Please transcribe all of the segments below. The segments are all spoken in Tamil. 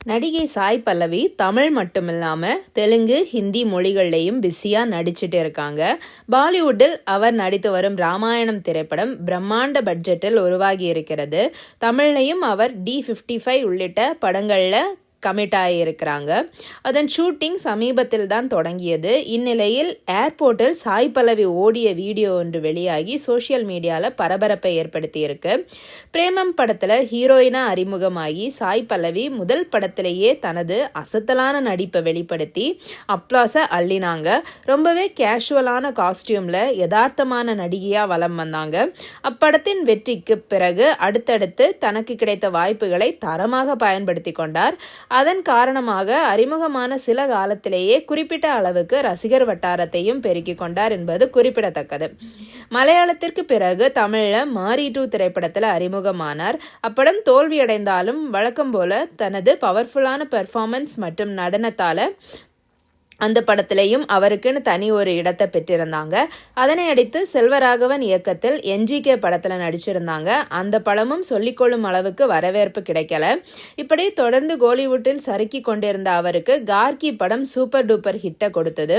நடிகை சாய் பல்லவி தமிழ் மட்டுமில்லாமல் தெலுங்கு, ஹிந்தி மொழிகள்லையும் பிஸியாக நடிச்சிட்டு இருக்காங்க. பாலிவுட்டில் அவர் நடித்து வரும் ராமாயணம் திரைப்படம் பிரம்மாண்ட பட்ஜெட்டில் உருவாகி இருக்கிறது. தமிழ்லையும் அவர் D55 உள்ளிட்ட படங்களில் கமிட் ஆகியிருக்கிறாங்க. அதன் ஷூட்டிங் சமீபத்தில் தான் தொடங்கியது. இந்நிலையில் ஏர்போர்ட்டில் சாய் பல்லவி ஓடிய வீடியோ ஒன்று வெளியாகி சோஷியல் மீடியாவில் பரபரப்பை ஏற்படுத்தியிருக்கு. பிரேமம் படத்தில் ஹீரோயினாக அறிமுகமாகி சாய் பல்லவி முதல் படத்திலேயே தனது அசத்தலான நடிப்பை வெளிப்படுத்தி அப்ளாஸை அள்ளினாங்க. ரொம்பவே கேஷுவலான காஸ்டியூமில் யதார்த்தமான நடிகையாக வலம் வந்தாங்க. அப்படத்தின் வெற்றிக்கு பிறகு அடுத்தடுத்து தனக்கு கிடைத்த வாய்ப்புகளை தரமாக பயன்படுத்தி கொண்டார். அதன் காரணமாக அறிமுகமான சில காலத்திலேயே குறிப்பிட்ட அளவுக்கு ரசிகர் வட்டாரத்தையும் பெருக்கிக் கொண்டார் என்பது குறிப்பிடத்தக்கது. மலையாளத்திற்கு பிறகு தமிழில் மாரி 2 திரைப்படத்தில் அறிமுகமானார். அப்படம் தோல்வியடைந்தாலும் வழக்கம் போல தனது பவர்ஃபுல்லான பெர்ஃபார்மன்ஸ் மற்றும் நடனத்தால் அந்த படத்திலையும் அவருக்குன்னு தனி ஒரு இடத்தை பெற்றிருந்தாங்க. அதனை அடுத்து செல்வராகவன் இயக்கத்தில் NGK படத்தில் நடிச்சிருந்தாங்க. அந்த படமும் சொல்லிக்கொள்ளும் அளவுக்கு வரவேற்பு கிடைக்கல. இப்படி தொடர்ந்து கோலிவுட்டில் சறுக்கி கொண்டிருந்த அவருக்கு கார்கி படம் சூப்பர் டூப்பர் ஹிட்டை கொடுத்தது.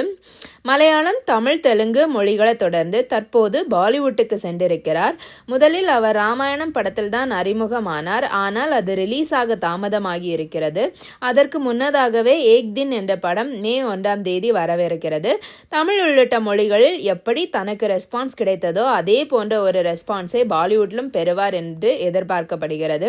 மலையாளம், தமிழ், தெலுங்கு மொழிகளை தொடர்ந்து தற்போது பாலிவுட்டுக்கு சென்றிருக்கிறார். முதலில் அவர் ராமாயணம் படத்தில் தான் அறிமுகமானார். ஆனால் அது ரிலீஸ் ஆக தாமதமாகி இருக்கிறது. அதற்கு முன்னதாகவே ஏக் தின் என்ற படம் மே 1 தேதி வரவிருக்கிறது. தமிழ் உள்ளிட்ட மொழிகளில் எப்படி தனக்கு ரெஸ்பான்ஸ் கிடைத்ததோ அதே போன்ற ஒரு ரெஸ்பான்ஸை பாலிவுட்டிலும் பெறுவார் என்று எதிர்பார்க்கப்படுகிறது.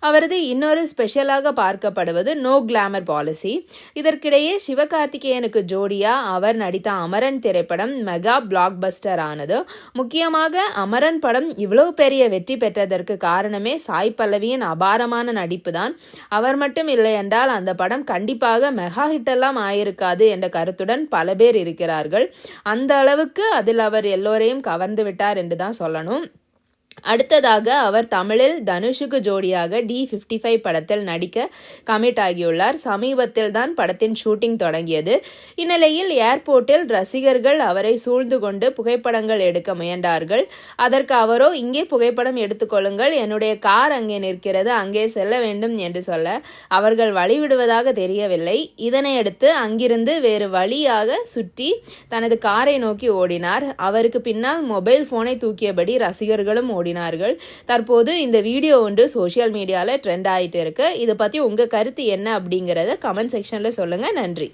அவரது இன்னொரு ஸ்பெஷலாக பார்க்கப்படுவது நோ கிளாமர் பாலிசி. இதற்கிடையே சிவகார்த்திகேயனுக்கு ஜோடியா அவர் நடித்த அமரன் திரைப்படம் மெகா பிளாக் பஸ்டர் ஆனது. முக்கியமாக அமரன் படம் இவ்வளவு பெரிய வெற்றி பெற்றதற்கு காரணமே சாய் பல்லவியின் அபாரமான நடிப்பு தான். அவர் மட்டும் இல்லை என்றால் அந்த படம் கண்டிப்பாக மெகா ஹிட்டெல்லாம் ஆயிருக்காது என்ற கருத்துடன் பல பேர் இருக்கிறார்கள். அந்த அளவுக்கு அதில் அவர் எல்லோரையும் கவர்ந்து விட்டார் என்று தான் சொல்லணும். அடுத்ததாக அவர் தமிழில் தனுஷுக்கு ஜோடியாக D55 படத்தில் நடிக்க கமிட் ஆகியுள்ளார். சமீபத்தில் தான் படத்தின் ஷூட்டிங் தொடங்கியது. இந்நிலையில் ஏர்போர்ட்டில் ரசிகர்கள் அவரை சூழ்ந்து கொண்டு புகைப்படங்கள் எடுக்க முயன்றார்கள். அதற்கு அவரோ இங்கே புகைப்படம் எடுத்துக்கொள்ளுங்கள், என்னுடைய கார் அங்கே நிற்கிறது, அங்கே செல்ல வேண்டும் என்று சொல்ல அவர்கள் வழிவிடுவதாக தெரியவில்லை. இதனையடுத்து அங்கிருந்து வேறு வழியாக சுற்றி தனது காரை நோக்கி ஓடினார். அவருக்கு பின்னால் மொபைல் போனை தூக்கியபடி ரசிகர்களும் ஓடினார்கள். தற்போது இந்த வீடியோ ஒன்று சோஷியல் மீடியாவில் ட்ரெண்ட் ஆகிட்டு இருக்கு. இதை பற்றி உங்கள் கருத்து என்ன அப்படிங்கிறத கமெண்ட் செக்ஷனில் சொல்லுங்கள். நன்றி.